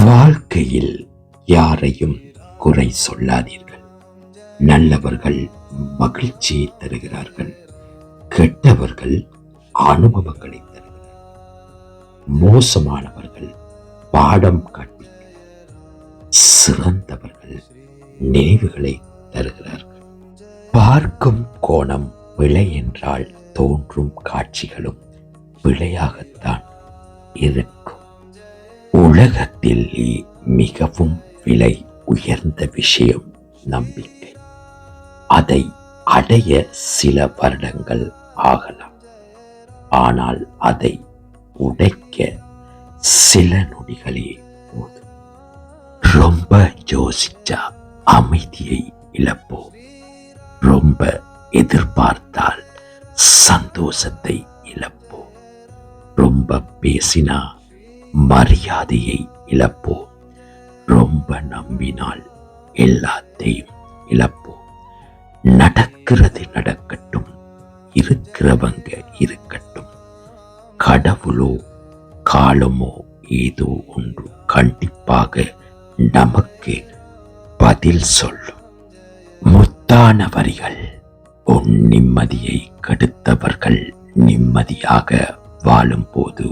வாழ்க்கையில் யாரையும் குறை சொல்லாதீர்கள். நல்லவர்கள் மகிழ்ச்சியை தருகிறார்கள், கெட்டவர்கள் அனுபவங்களை தருகிறார்கள், மோசமானவர்கள் பாடம் கற்பிக்கிறார்கள், சிறந்தவர்கள் நினைவுகளை தருகிறார்கள். பார்க்கும் கோணம் பிழை என்றால் தோன்றும் காட்சிகளும் பிழையாகத்தான் இருக்கும். உலகத்தில் மிகவும் விலை உயர்ந்த விஷயம் நம்பிக்கை. அதை அடைய சில வருடங்கள் ஆகலாம், ஆனால் அதை உடைக்க சில நொடிகளே போதும். ரொம்ப யோசிச்சா அமைதியை இழப்போம். ரொம்ப எதிர்பார்த்தால் சந்தோஷத்தை இழப்போம். ரொம்ப பேசினா மரியாதையை இழப்போம். ரொம்ப நம்பினால் எல்லாத்தையும் இழப்போம். நடக்கிறது நடக்கட்டும், இருக்கிறவங்க இருக்கட்டும். கடவுளோ காலமோ ஏதோ ஒன்று கண்டிப்பாக நமக்கு பதில் சொல்லும். முத்தான வரிகள். உன் நிம்மதியை கெடுத்தவர்கள் நிம்மதியாக வாழும்போது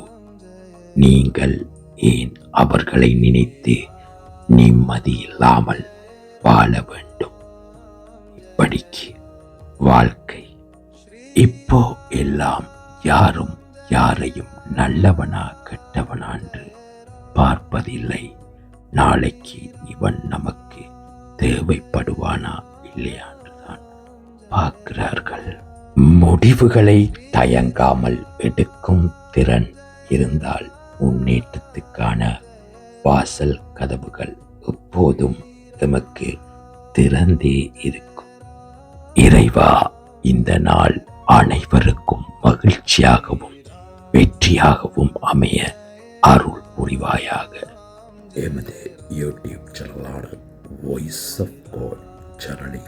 நீங்கள் ஏன் அவர்களை நினைத்து நிம்மதி இல்லாமல் வாழ வேண்டும்? இப்படிக்கு வாழ்க்கை. இப்போ எல்லாம் யாரும் யாரையும் நல்லவனா கெட்டவனா என்று பார்ப்பதில்லை. நாளைக்கு இவன் நமக்கு தேவைப்படுவானா இல்லையா என்றுதான் பார்க்கிறார்கள். முடிவுகளை தயங்காமல் எடுக்கும் திறன் இருந்தால் முன்னேற்றத்துக்கான வாசல் கதவுகள் எப்போதும் நமக்கு திறந்தே இருக்கும். இறைவா, இந்த நாள் அனைவருக்கும் மகிழ்ச்சியாகவும் வெற்றியாகவும் அமைய அருள் புரிவாயாக. எமது யூடியூப் சேனலான வாய்ஸ் ஆஃப் காட் சேனலை